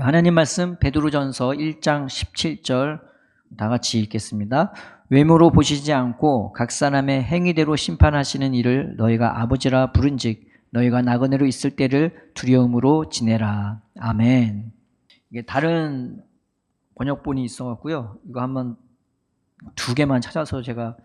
하나님 말씀 베드로전서 1장 17절 다 같이 읽겠습니다. 외모로 보시지 않고 각 사람의 행위대로 심판하시는 이를 너희가 아버지라 부른즉 너희가 나그네로 있을 때를 두려움으로 지내라. 아멘. 이게 다른 번역본이 있어갖고요. 이거 한번 두 개만 찾아서 제가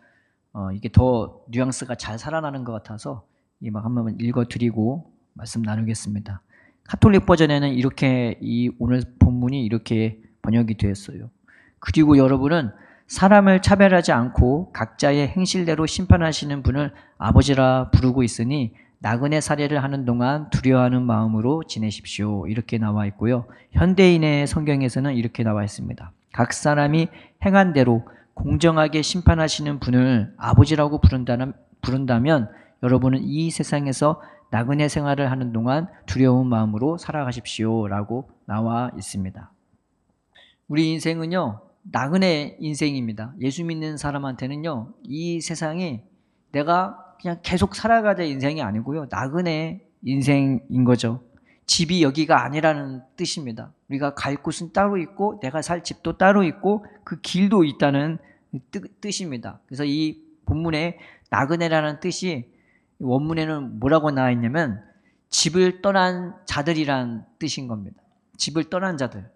이게 더 뉘앙스가 잘 살아나는 것 같아서 이 막 한번 읽어드리고 말씀 나누겠습니다. 카톨릭 버전에는 이렇게 이 오늘 본문이 이렇게 번역이 되었어요. 그리고 여러분은 사람을 차별하지 않고 각자의 행실대로 심판하시는 분을 아버지라 부르고 있으니 나그네 살해를 하는 동안 두려워하는 마음으로 지내십시오. 이렇게 나와 있고요. 현대인의 성경에서는 이렇게 나와 있습니다. 각 사람이 행한 대로 공정하게 심판하시는 분을 아버지라고 부른다면 여러분은 이 세상에서 나그네 생활을 하는 동안 두려운 마음으로 살아가십시오 라고 나와 있습니다. 우리 인생은요, 나그네 인생입니다. 예수 믿는 사람한테는요, 이 세상이 내가 그냥 계속 살아가자 인생이 아니고요, 나그네 인생인 거죠. 집이 여기가 아니라는 뜻입니다. 우리가 갈 곳은 따로 있고 내가 살 집도 따로 있고 그 길도 있다는 뜻입니다. 그래서 이 본문에 나그네라는 뜻이 원문에는 뭐라고 나와 있냐면 집을 떠난 자들이란 뜻인 겁니다. 집을 떠난 자들.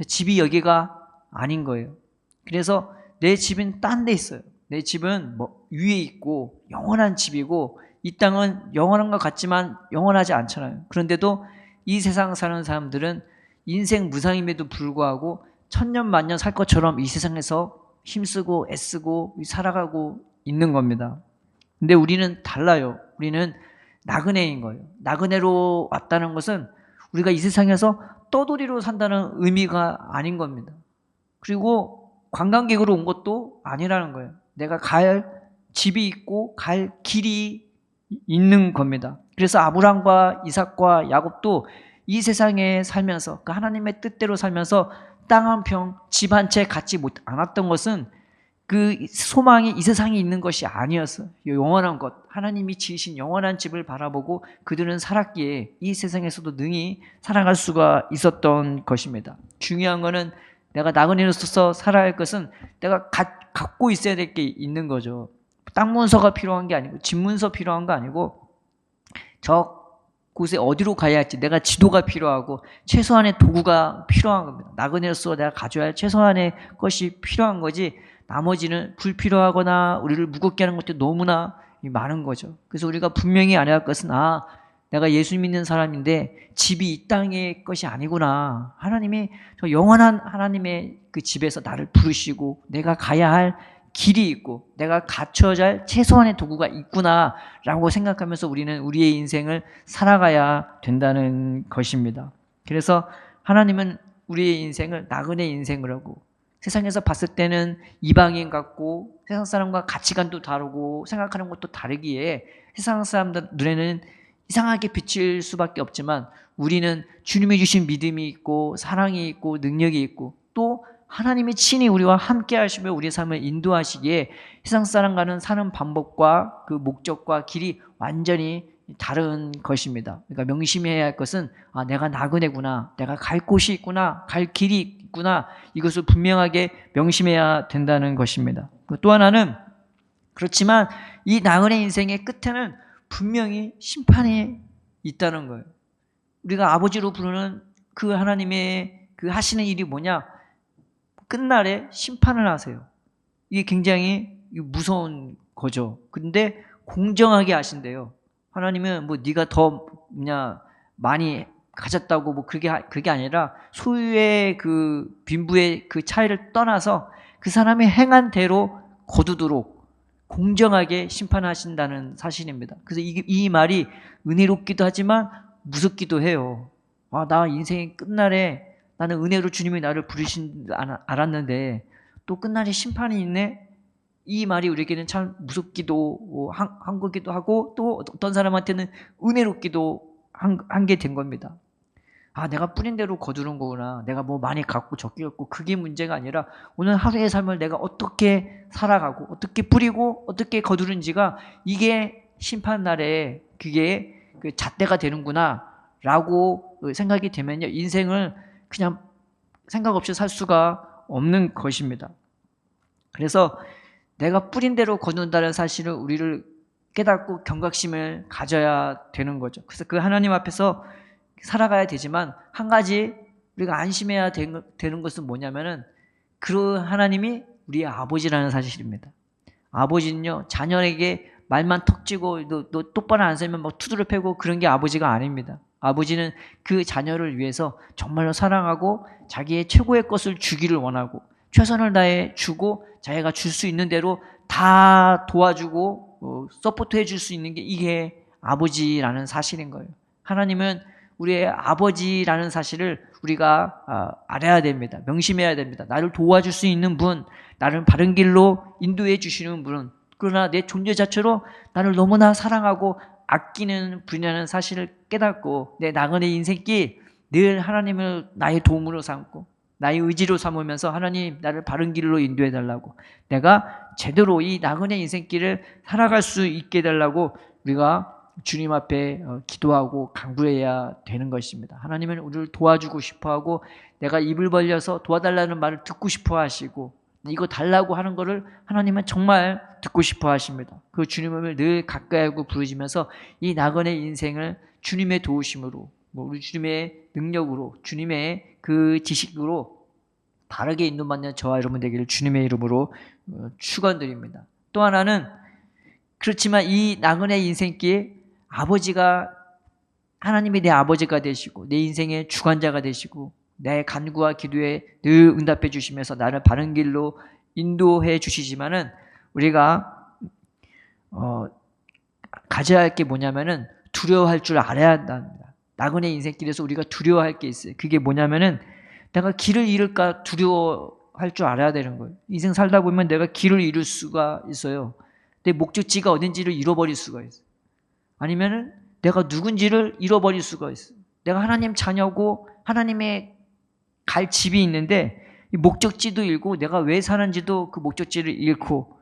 집이 여기가 아닌 거예요. 그래서 내 집은 딴 데 있어요. 내 집은 뭐 위에 있고 영원한 집이고 이 땅은 영원한 것 같지만 영원하지 않잖아요. 그런데도 이 세상 사는 사람들은 인생 무상임에도 불구하고 천년 만년 살 것처럼 이 세상에서 힘쓰고 애쓰고 살아가고 있는 겁니다. 근데 우리는 달라요. 우리는 나그네인 거예요. 나그네로 왔다는 것은 우리가 이 세상에서 떠돌이로 산다는 의미가 아닌 겁니다. 그리고 관광객으로 온 것도 아니라는 거예요. 내가 갈 집이 있고 갈 길이 있는 겁니다. 그래서 아브람과 이삭과 야곱도 이 세상에 살면서 그 하나님의 뜻대로 살면서 땅 한 평, 집 한 채 갖지 않았던 것은 그 소망이 이 세상에 있는 것이 아니었어요. 영원한 것, 하나님이 지으신 영원한 집을 바라보고 그들은 살았기에 이 세상에서도 능히 살아갈 수가 있었던 것입니다. 중요한 것은 내가 나그네로서 살아야 할 것은 내가 갖고 있어야 될 게 있는 거죠. 땅 문서가 필요한 게 아니고 집 문서 필요한 거 아니고 저 곳에 어디로 가야 할지 내가 지도가 필요하고 최소한의 도구가 필요한 겁니다. 나그네로서 내가 가져야 할 최소한의 것이 필요한 거지 나머지는 불필요하거나 우리를 무겁게 하는 것도 너무나 많은 거죠. 그래서 우리가 분명히 알아야 할 것은 내가 예수 믿는 사람인데 집이 이 땅의 것이 아니구나. 하나님이 저 영원한 하나님의 그 집에서 나를 부르시고 내가 가야 할 길이 있고 내가 갖춰야 할 최소한의 도구가 있구나라고 생각하면서 우리는 우리의 인생을 살아가야 된다는 것입니다. 그래서 하나님은 우리의 인생을 나그네 인생이라고 세상에서 봤을 때는 이방인 같고 세상 사람과 가치관도 다르고 생각하는 것도 다르기에 세상 사람들 눈에는 이상하게 비칠 수밖에 없지만 우리는 주님이 주신 믿음이 있고 사랑이 있고 능력이 있고 또 하나님이 친히 우리와 함께 하시며 우리의 삶을 인도하시기에 세상 사람과는 사는 방법과 그 목적과 길이 완전히 다른 것입니다. 그러니까 명심해야 할 것은 내가 나그네구나, 내가 갈 곳이 있구나, 갈 길이 있구나, 이것을 분명하게 명심해야 된다는 것입니다. 또 하나는 그렇지만 이 나그네 인생의 끝에는 분명히 심판이 있다는 거예요. 우리가 아버지로 부르는 그 하나님의 그 하시는 일이 뭐냐? 끝날에 심판을 하세요. 이게 굉장히 무서운 거죠. 근데 공정하게 하신대요. 하나님은 뭐 네가 더 많이 가졌다고 뭐 그게 아니라 소유의 그 빈부의 그 차이를 떠나서 그 사람이 행한 대로 거두도록 공정하게 심판하신다는 사실입니다. 그래서 이 말이 은혜롭기도 하지만 무섭기도 해요. 나 인생의 끝날에 나는 은혜로 주님이 나를 부르신 알았는데 또 끝날에 심판이 있네? 이 말이 우리에게는 참 무섭기도 한 거기도 하고 또 어떤 사람한테는 은혜롭기도 한 게 된 겁니다. 내가 뿌린 대로 거두는 거구나. 내가 뭐 많이 갖고 적게 갖고 그게 문제가 아니라 오늘 하루의 삶을 내가 어떻게 살아가고 어떻게 뿌리고 어떻게 거두는지가 이게 심판날에 그게 그 잣대가 되는구나 라고 생각이 되면요. 인생을 그냥 생각 없이 살 수가 없는 것입니다. 그래서 내가 뿌린 대로 거둔다는 사실을 우리를 깨닫고 경각심을 가져야 되는 거죠. 그래서 그 하나님 앞에서 살아가야 되지만 한 가지 우리가 안심해야 되는 것은 뭐냐면은 그 하나님이 우리의 아버지라는 사실입니다. 아버지는요, 자녀에게 말만 턱쥐고 너 똑바로 안 살면 막 투두를 패고 그런 게 아버지가 아닙니다. 아버지는 그 자녀를 위해서 정말로 사랑하고 자기의 최고의 것을 주기를 원하고 최선을 다해 주고 자기가 줄 수 있는 대로 다 도와주고 서포트해 줄 수 있는 게 이게 아버지라는 사실인 거예요. 하나님은 우리의 아버지라는 사실을 우리가 알아야 됩니다. 명심해야 됩니다. 나를 도와줄 수 있는 분, 나를 바른 길로 인도해 주시는 분은, 그러나 내 존재 자체로 나를 너무나 사랑하고 아끼는 분이라는 사실을 깨닫고 내 나그네 인생길 늘 하나님을 나의 도움으로 삼고 나의 의지로 삼으면서 하나님 나를 바른 길로 인도해 달라고, 내가 제대로 이 나그네 인생길을 살아갈 수 있게 해달라고 우리가 주님 앞에 기도하고 간구해야 되는 것입니다. 하나님은 우리를 도와주고 싶어하고 내가 입을 벌려서 도와달라는 말을 듣고 싶어 하시고 이거 달라고 하는 거를 하나님은 정말 듣고 싶어 하십니다. 그 주님을 늘 가까이 하고 부르시면서 이 나그네 인생을 주님의 도우심으로, 우리 주님의 능력으로, 주님의 그 지식으로 바르게 인도받는 저와 여러분 되기를 주님의 이름으로 축원드립니다. 또 하나는, 그렇지만 이 나그네 인생길 아버지가, 하나님이 내 아버지가 되시고 내 인생의 주관자가 되시고 내 간구와 기도에 늘 응답해 주시면서 나를 바른 길로 인도해 주시지만은 우리가 가져야 할 게 뭐냐면은 두려워할 줄 알아야 한답니다. 나그네 인생길에서 우리가 두려워할 게 있어요. 그게 뭐냐면은 내가 길을 잃을까 두려워할 줄 알아야 되는 거예요. 인생 살다 보면 내가 길을 잃을 수가 있어요. 내 목적지가 어딘지를 잃어버릴 수가 있어요. 아니면은 내가 누군지를 잃어버릴 수가 있어요. 내가 하나님 자녀고 하나님의 갈 집이 있는데 이 목적지도 잃고 내가 왜 사는지도 그 목적지를 잃고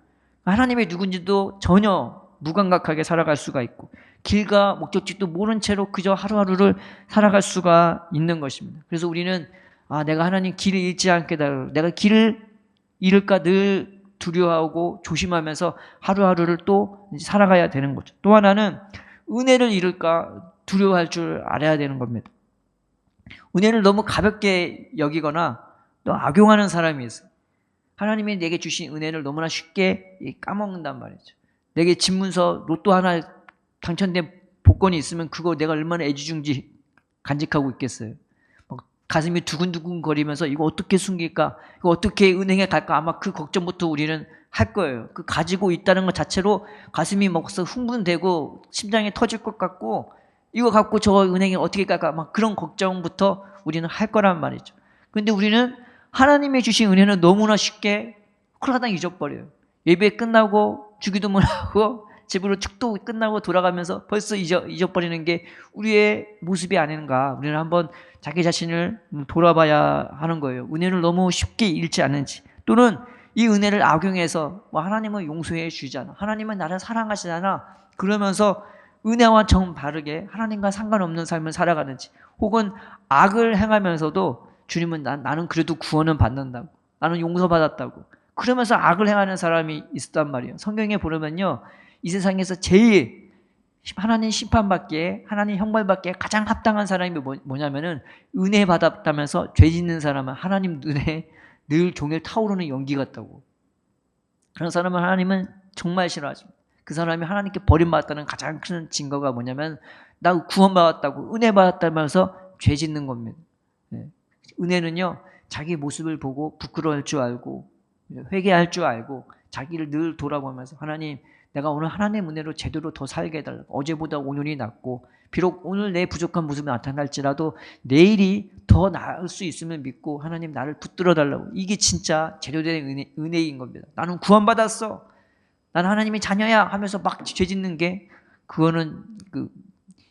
하나님의 누군지도 전혀 무감각하게 살아갈 수가 있고 길과 목적지도 모른 채로 그저 하루하루를 살아갈 수가 있는 것입니다. 그래서 우리는 내가 하나님 길을 잃지 않게 달라고, 내가 길을 잃을까 늘 두려워하고 조심하면서 하루하루를 또 살아가야 되는 거죠. 또 하나는 은혜를 잃을까 두려워할 줄 알아야 되는 겁니다. 은혜를 너무 가볍게 여기거나 또 악용하는 사람이 있어요. 하나님이 내게 주신 은혜를 너무나 쉽게 까먹는단 말이죠. 내게 집문서 로또 하나 당첨된 복권이 있으면 그거 내가 얼마나 애지중지 간직하고 있겠어요. 가슴이 두근두근 거리면서 이거 어떻게 숨길까, 이거 어떻게 은행에 갈까, 아마 그 걱정부터 우리는 할 거예요. 그 가지고 있다는 것 자체로 가슴이 막 흥분되고 심장이 터질 것 같고 이거 갖고 저 은행에 어떻게 갈까, 막 그런 걱정부터 우리는 할 거란 말이죠. 그런데 우리는 하나님이 주신 은혜는 너무나 쉽게 홀라당 잊어버려요. 예배 끝나고 주기도문 하고 집으로 축도 끝나고 돌아가면서 벌써 잊어버리는 게 우리의 모습이 아닌가. 우리는 한번 자기 자신을 돌아봐야 하는 거예요. 은혜를 너무 쉽게 잃지 않는지, 또는 이 은혜를 악용해서 하나님은 용서해 주잖아, 하나님은 나를 사랑하시잖아 그러면서 은혜와 정 바르게 하나님과 상관없는 삶을 살아가는지, 혹은 악을 행하면서도 주님은 나는 그래도 구원은 받는다고, 나는 용서받았다고 그러면서 악을 행하는 사람이 있었단 말이에요. 성경에 보면요, 이 세상에서 제일 하나님 심판받기에, 하나님 형벌받기에 가장 합당한 사람이 뭐냐면은 은혜 받았다면서 죄 짓는 사람은 하나님 눈에 늘 종일 타오르는 연기 같다고. 그런 사람은 하나님은 정말 싫어하십니다. 그 사람이 하나님께 버림받았다는 가장 큰 증거가 뭐냐면 나 구원받았다고, 은혜 받았다면서 죄 짓는 겁니다. 은혜는요, 자기 모습을 보고 부끄러워할 줄 알고 회개할 줄 알고 자기를 늘 돌아보면서 하나님, 내가 오늘 하나님의 은혜로 제대로 더 살게 해달라고, 어제보다 오늘이 낫고 비록 오늘 내 부족한 모습이 나타날지라도 내일이 더 나을 수 있음을 믿고 하나님 나를 붙들어 달라고. 이게 진짜 제대로된 은혜인 겁니다. 나는 구원받았어, 나는 하나님의 자녀야 하면서 막 죄짓는 게, 그거는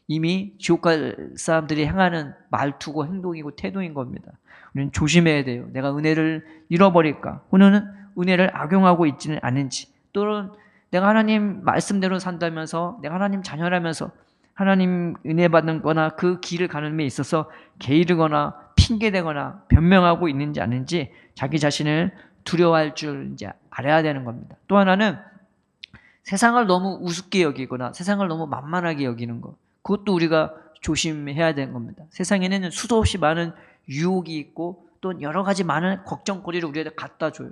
이미 지옥 갈 사람들이 행하는 말투고 행동이고 태도인 겁니다. 우리는 조심해야 돼요. 내가 은혜를 잃어버릴까, 혹은 은혜를 악용하고 있지는 않은지, 또는 내가 하나님 말씀대로 산다면서 내가 하나님 자녀라면서 하나님 은혜 받는 거나 그 길을 가는 데 있어서 게으르거나 핑계대거나 변명하고 있는지 아닌지 자기 자신을 두려워할 줄 이제 알아야 되는 겁니다. 또 하나는 세상을 너무 우습게 여기거나 세상을 너무 만만하게 여기는 것, 그것도 우리가 조심해야 되는 겁니다. 세상에는 수도 없이 많은 유혹이 있고 또 여러 가지 많은 걱정거리를 우리한테 갖다 줘요.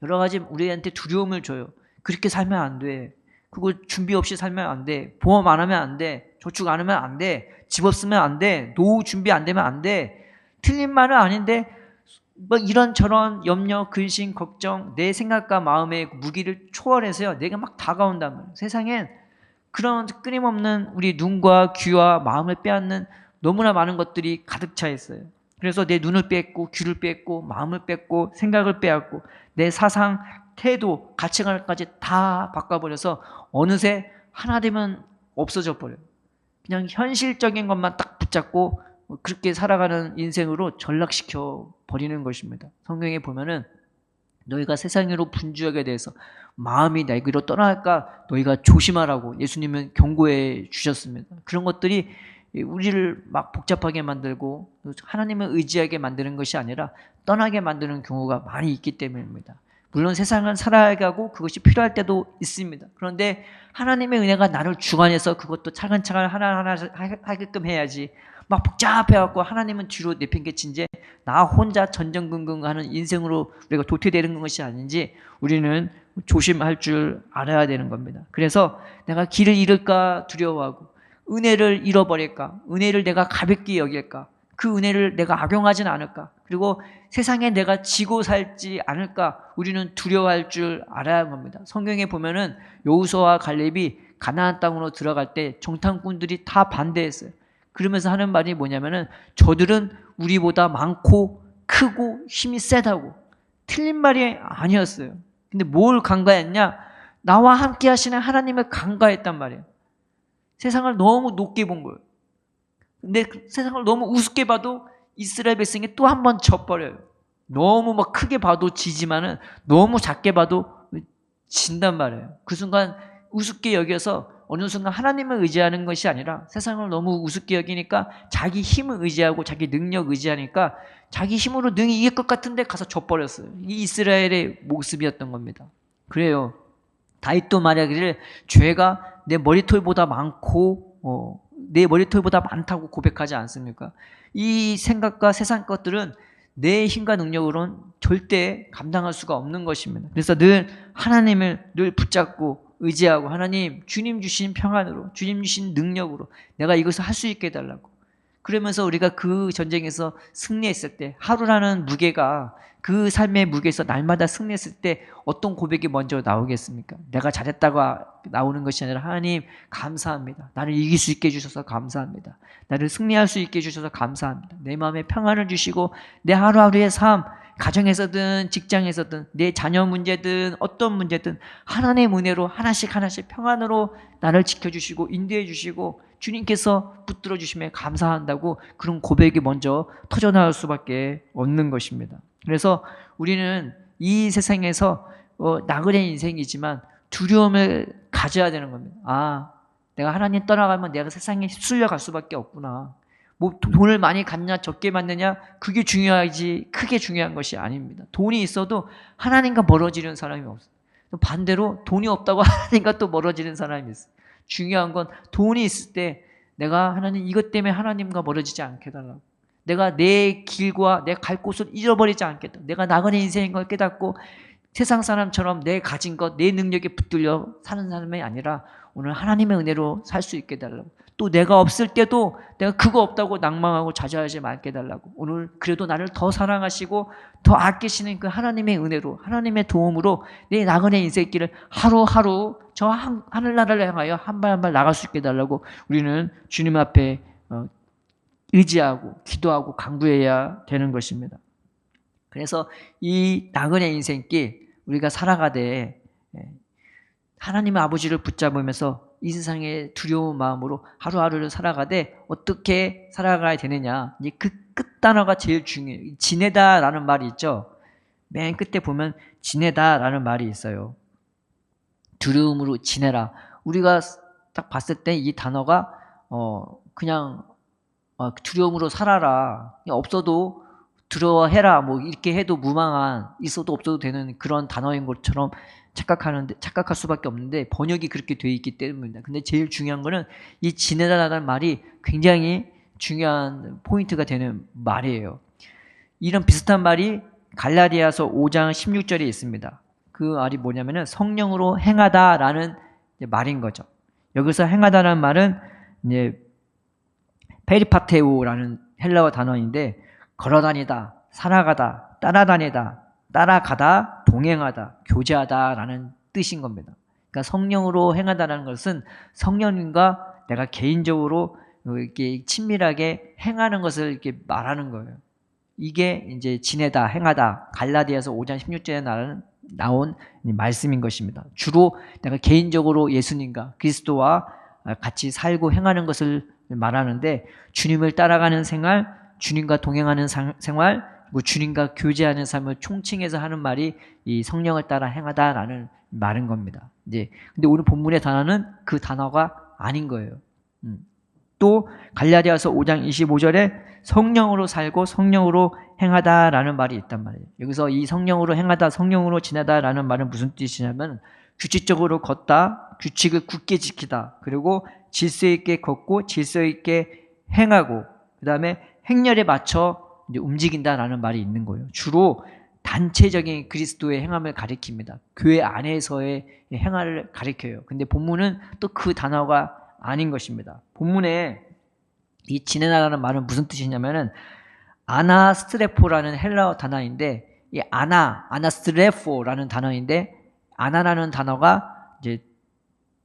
여러 가지 우리한테 두려움을 줘요. 그렇게 살면 안 돼. 그거 준비 없이 살면 안 돼. 보험 안 하면 안 돼. 저축 안 하면 안 돼. 집 없으면 안 돼. 노후 준비 안 되면 안 돼. 틀린 말은 아닌데 뭐 이런저런 염려, 근심, 걱정, 내 생각과 마음의 무기를 초월해서요, 내가 막 다가온단 말이에요. 세상엔 그런 끊임없는 우리 눈과 귀와 마음을 빼앗는 너무나 많은 것들이 가득 차 있어요. 그래서 내 눈을 뺐고 귀를 뺐고 마음을 뺐고 생각을 빼앗고 내 사상, 태도, 가치관까지 다 바꿔버려서 어느새 하나 되면 없어져 버려요. 그냥 현실적인 것만 딱 붙잡고 그렇게 살아가는 인생으로 전락시켜 버리는 것입니다. 성경에 보면은 너희가 세상으로 분주하게 돼서 마음이 내게로 떠날까 너희가 조심하라고 예수님은 경고해 주셨습니다. 그런 것들이 우리를 막 복잡하게 만들고 하나님을 의지하게 만드는 것이 아니라 떠나게 만드는 경우가 많이 있기 때문입니다. 물론 세상은 살아가고 그것이 필요할 때도 있습니다. 그런데 하나님의 은혜가 나를 주관해서 그것도 차근차근 하나하나 하게끔 해야지, 막 복잡해갖고 하나님은 뒤로 내팽개친 채 나 혼자 전전긍긍하는 인생으로 우리가 도태되는 것이 아닌지 우리는 조심할 줄 알아야 되는 겁니다. 그래서 내가 길을 잃을까 두려워하고 은혜를 잃어버릴까, 은혜를 내가 가볍게 여길까, 그 은혜를 내가 악용하진 않을까, 그리고 세상에 내가 지고 살지 않을까 우리는 두려워할 줄 알아야 하는 겁니다. 성경에 보면은 여호수아와 갈렙이 가나안 땅으로 들어갈 때 정탐꾼들이 다 반대했어요. 그러면서 하는 말이 뭐냐면은 저들은 우리보다 많고 크고 힘이 세다고. 틀린 말이 아니었어요. 근데 뭘 간과했냐? 나와 함께 하시는 하나님을 간과했단 말이에요. 세상을 너무 높게 본 거예요. 근데 세상을 너무 우습게 봐도 이스라엘 백성이 또 한 번 져버려요. 너무 막 크게 봐도 지지만은 너무 작게 봐도 진단 말이에요. 그 순간 우습게 여겨서 어느 순간 하나님을 의지하는 것이 아니라 세상을 너무 우습게 여기니까 자기 힘을 의지하고 자기 능력 의지하니까 자기 힘으로 능히 이길 것 같은데 가서 져버렸어요. 이 이스라엘의 모습이었던 겁니다. 그래요. 다윗도 말하기를 죄가 내 머리털보다 많고 내 머리털보다 많다고 고백하지 않습니까? 이 생각과 세상 것들은 내 힘과 능력으로는 절대 감당할 수가 없는 것입니다. 그래서 늘 하나님을 늘 붙잡고 의지하고 하나님, 주님 주신 평안으로, 주님 주신 능력으로 내가 이것을 할 수 있게 해달라고. 그러면서 우리가 그 전쟁에서 승리했을 때, 하루라는 무게가 그 삶의 무게에서 날마다 승리했을 때 어떤 고백이 먼저 나오겠습니까? 내가 잘했다고 나오는 것이 아니라 하나님 감사합니다. 나를 이길 수 있게 해주셔서 감사합니다. 나를 승리할 수 있게 해주셔서 감사합니다. 내 마음에 평안을 주시고 내 하루하루의 삶, 가정에서든 직장에서든 내 자녀 문제든 어떤 문제든 하나님의 은혜로 하나씩 하나씩 평안으로 나를 지켜주시고 인도해 주시고 주님께서 붙들어 주시면 감사한다고 그런 고백이 먼저 터져나올 수밖에 없는 것입니다. 그래서 우리는 이 세상에서 나그네 인생이지만 두려움을 가져야 되는 겁니다. 아, 내가 하나님 떠나가면 내가 세상에 휩쓸려 갈 수밖에 없구나. 뭐 돈을 많이 갖냐 적게 받느냐 그게 중요하지 크게 중요한 것이 아닙니다. 돈이 있어도 하나님과 멀어지는 사람이 없어요. 반대로 돈이 없다고 하나님과 또 멀어지는 사람이 있어요. 중요한 건 돈이 있을 때 내가 하나님 이것 때문에 하나님과 멀어지지 않게 해달라고. 내가 내 길과 내 갈 곳을 잃어버리지 않겠다. 내가 나그네 인생인 걸 깨닫고 세상 사람처럼 내 가진 것, 내 능력에 붙들려 사는 사람이 아니라 오늘 하나님의 은혜로 살 수 있게 해달라고. 또 내가 없을 때도 내가 그거 없다고 낭망하고 좌절하지 말게 해달라고. 오늘 그래도 나를 더 사랑하시고 더 아끼시는 그 하나님의 은혜로, 하나님의 도움으로 내 나그네 인생길을 하루하루 저 하늘나라를 향하여 한 발 한 발 나갈 수 있게 해달라고 우리는 주님 앞에 의지하고 기도하고 간구해야 되는 것입니다. 그래서 이 나그네 인생길 우리가 살아가되 하나님의 아버지를 붙잡으면서 이 세상의 두려운 마음으로 하루하루를 살아가되 어떻게 살아가야 되느냐. 그 끝 단어가 제일 중요해요. 지내다라는 말이 있죠. 맨 끝에 보면 지내다라는 말이 있어요. 두려움으로 지내라. 우리가 딱 봤을 때 이 단어가 그냥 두려움으로 살아라. 없어도 두려워해라 뭐 이렇게 해도 무망한 있어도 없어도 되는 그런 단어인 것처럼 착각할 수밖에 없는데 번역이 그렇게 돼 있기 때문입니다. 근데 제일 중요한 거는 이 지내다라는 말이 굉장히 중요한 포인트가 되는 말이에요. 이런 비슷한 말이 갈라디아서 5장 16절에 있습니다. 그 말이 뭐냐면은 성령으로 행하다라는 말인 거죠. 여기서 행하다라는 말은 이제 페리파테우라는 헬라어 단어인데 걸어다니다, 살아가다, 따라다니다, 따라가다, 동행하다, 교제하다라는 뜻인 겁니다. 그러니까 성령으로 행하다라는 것은 성령님과 내가 개인적으로 이렇게 친밀하게 행하는 것을 이렇게 말하는 거예요. 이게 이제 지내다, 행하다, 갈라디아서 5장 16절에 나온 말씀인 것입니다. 주로 내가 개인적으로 예수님과 그리스도와 같이 살고 행하는 것을 말하는데 주님을 따라가는 생활, 주님과 동행하는 생활, 그리고 주님과 교제하는 삶을 총칭해서 하는 말이 이 성령을 따라 행하다라는 말인 겁니다. 이제 근데 오늘 본문의 단어는 그 단어가 아닌 거예요. 또 갈라디아서 5장 25절에 성령으로 살고 성령으로 행하다라는 말이 있단 말이에요. 여기서 이 성령으로 행하다, 성령으로 지내다라는 말은 무슨 뜻이냐면 규칙적으로 걷다, 규칙을 굳게 지키다, 그리고 질서 있게 걷고 질서 있게 행하고 그 다음에 행렬에 맞춰 이제 움직인다라는 말이 있는 거예요. 주로 단체적인 그리스도의 행함을 가리킵니다. 교회 안에서의 행함을 가리켜요. 근데 본문은 또 그 단어가 아닌 것입니다. 본문에 이 지내다라는 말은 무슨 뜻이냐면은 아나스트레포라는 헬라어 단어인데 이 아나스트레포라는 단어인데 아나라는 단어가 이제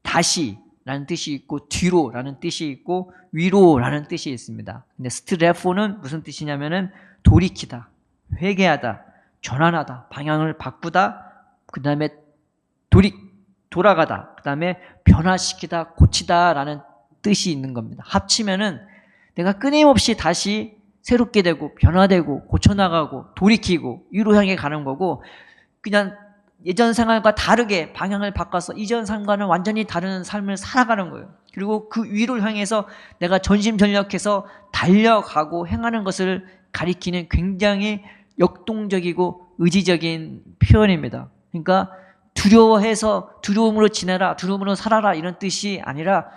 다시라는 뜻이 있고 뒤로라는 뜻이 있고 위로라는 뜻이 있습니다. 근데 스트레포는 무슨 뜻이냐면은 돌이키다, 회개하다, 전환하다, 방향을 바꾸다, 그 다음에 돌아가다, 그 다음에 변화시키다, 고치다라는 뜻이 있는 겁니다. 합치면은 내가 끊임없이 다시 새롭게 되고 변화되고 고쳐나가고 돌이키고 위로 향해 가는 거고 그냥 예전 생활과 다르게 방향을 바꿔서 이전 삶과는 완전히 다른 삶을 살아가는 거예요. 그리고 그 위를 향해서 내가 전심전력해서 달려가고 행하는 것을 가리키는 굉장히 역동적이고 의지적인 표현입니다. 그러니까 두려워해서 두려움으로 지내라, 두려움으로 살아라 이런 뜻이 아니라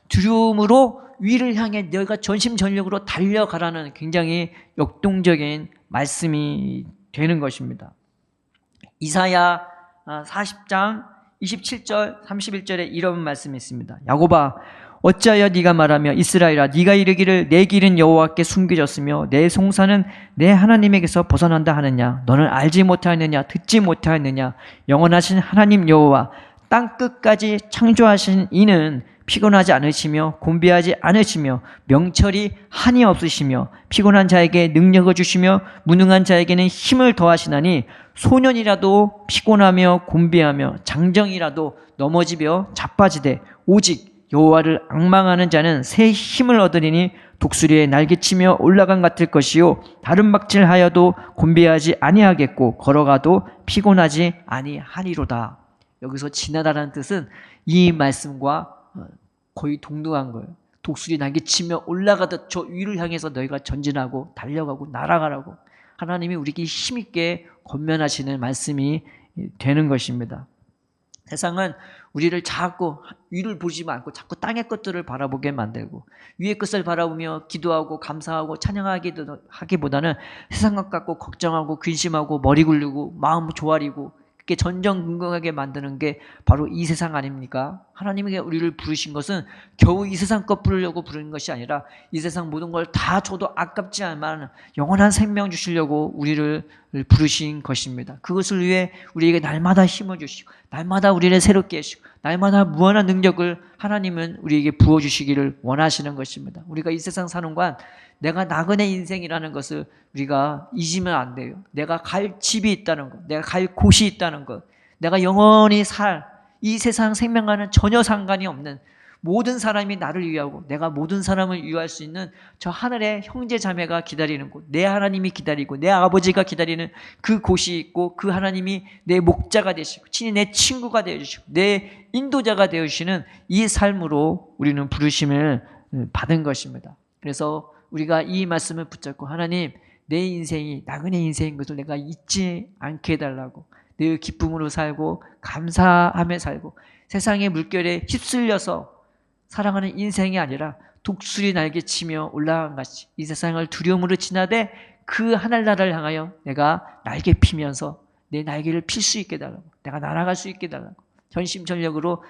두려움으로 위를 향해 너희가 전심전력으로 달려가라는 굉장히 역동적인 말씀이 되는 것입니다. 이사야 40장 27절 31절에 이런 말씀이 있습니다. 야곱아 어찌하여 네가 말하며 이스라엘아 네가 이르기를 내 길은 여호와께 숨겨졌으며 내 송사는 내 하나님에게서 벗어난다 하느냐. 너는 알지 못하였느냐 듣지 못하였느냐. 영원하신 하나님 여호와 땅끝까지 창조하신 이는 피곤하지 않으시며 곤비하지 않으시며 명철이 한이 없으시며 피곤한 자에게 능력을 주시며 무능한 자에게는 힘을 더하시나니 소년이라도 피곤하며 곤비하며 장정이라도 넘어지며 자빠지되 오직 여호와를 앙망하는 자는 새 힘을 얻으리니 독수리의 날개치며 올라간 같을 것이요 다른 박질하여도 곤비하지 아니하겠고 걸어가도 피곤하지 아니하리로다. 여기서 지나다라는 뜻은 이 말씀과 거의 동등한 거예요. 독수리 날개치며 올라가듯 저 위를 향해서 너희가 전진하고 달려가고 날아가라고 하나님이 우리에게 힘있게 권면하시는 말씀이 되는 것입니다. 세상은 우리를 자꾸 위를 보지 않고 자꾸 땅의 것들을 바라보게 만들고 위의 것을 바라보며 기도하고 감사하고 찬양하기보다는 세상 것 갖고 걱정하고 근심하고 머리 굴리고 마음 조아리고 그렇게 전전긍긍하게 만드는 게 바로 이 세상 아닙니까? 하나님이 우리를 부르신 것은 겨우 이 세상 것 부르려고 부르는 것이 아니라 이 세상 모든 걸 다 줘도 아깝지 않은 영원한 생명 주시려고 우리를 부르신 것입니다. 그것을 위해 우리에게 날마다 힘을 주시고 날마다 우리를 새롭게 하시고 날마다 무한한 능력을 하나님은 우리에게 부어주시기를 원하시는 것입니다. 우리가 이 세상 사는 건 내가 나그네 인생이라는 것을 우리가 잊으면 안 돼요. 내가 갈 집이 있다는 것, 내가 갈 곳이 있다는 것, 내가 영원히 살 이 세상 생명과는 전혀 상관이 없는 모든 사람이 나를 위하고 내가 모든 사람을 위할 수 있는 저 하늘의 형제 자매가 기다리는 곳, 내 하나님이 기다리고 내 아버지가 기다리는 그 곳이 있고 그 하나님이 내 목자가 되시고 친히 내 친구가 되어주시고 내 인도자가 되어주시는 이 삶으로 우리는 부르심을 받은 것입니다. 그래서 우리가 이 말씀을 붙잡고 하나님 내 인생이 나그네 인생인 것을 내가 잊지 않게 해달라고, 늘 기쁨으로 살고 감사하며 살고 세상의 물결에 휩쓸려서 살아가는 인생이 아니라 독수리 날개치며 올라간 같이 이 세상을 두려움으로 지나되 그 하늘나라를 향하여 내가 날개 피면서 내 날개를 필 수 있게 해달라고, 내가 날아갈 수 있게 해달라고, 전심전력으로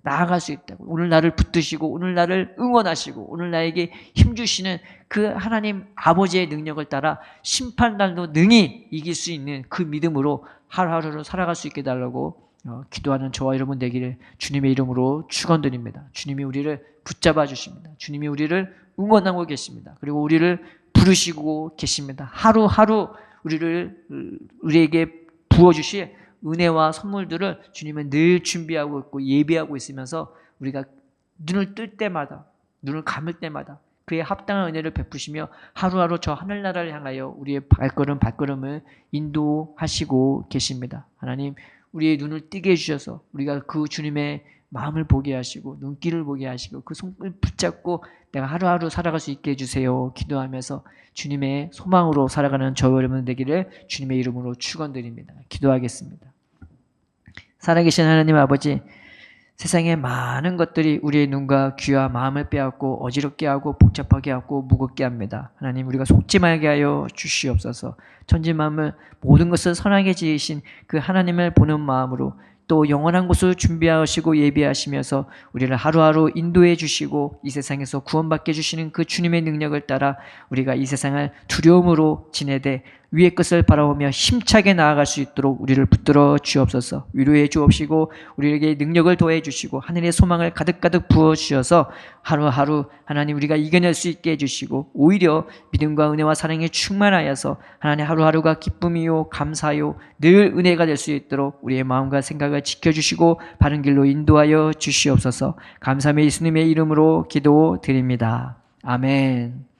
나아갈 수 있다고, 오늘 나를 붙드시고 오늘 나를 응원하시고 오늘 나에게 힘주시는 그 하나님 아버지의 능력을 따라 심판날도 능히 이길 수 있는 그 믿음으로 하루하루를 살아갈 수 있게 해달라고 기도하는 저와 여러분 되기를 주님의 이름으로 축원드립니다. 주님이 우리를 붙잡아 주십니다. 주님이 우리를 응원하고 계십니다. 그리고 우리를 부르시고 계십니다. 하루하루 우리에게 부어주실 은혜와 선물들을 주님은 늘 준비하고 있고 예비하고 있으면서 우리가 눈을 뜰 때마다, 눈을 감을 때마다 그의 합당한 은혜를 베푸시며 하루하루 저 하늘나라를 향하여 우리의 발걸음을 인도하시고 계십니다. 하나님, 우리의 눈을 뜨게 해주셔서 우리가 그 주님의 마음을 보게 하시고 눈길을 보게 하시고 그 손을 붙잡고 내가 하루하루 살아갈 수 있게 해주세요. 기도하면서 주님의 소망으로 살아가는 저와 여러분 되기를 주님의 이름으로 축원드립니다. 기도하겠습니다. 살아계신 하나님 아버지, 세상의 많은 것들이 우리의 눈과 귀와 마음을 빼앗고 어지럽게 하고 복잡하게 하고 무겁게 합니다. 하나님, 우리가 속지 말게 하여 주시옵소서. 천지만물 모든 것을 선하게 지으신 그 하나님을 보는 마음으로 또 영원한 곳을 준비하시고 예비하시면서 우리를 하루하루 인도해 주시고 이 세상에서 구원받게 해주시는 그 주님의 능력을 따라 우리가 이 세상을 두려움으로 지내되 위의 것을 바라보며 힘차게 나아갈 수 있도록 우리를 붙들어 주옵소서. 위로해 주옵시고 우리에게 능력을 더해 주시고 하늘의 소망을 가득가득 부어 주셔서 하루하루 하나님 우리가 이겨낼 수 있게 해주시고 오히려 믿음과 은혜와 사랑에 충만하여서 하나님 하루하루가 기쁨이요 감사요 늘 은혜가 될 수 있도록 우리의 마음과 생각을 지켜주시고 바른 길로 인도하여 주시옵소서. 감사함의 예수님의 이름으로 기도드립니다. 아멘.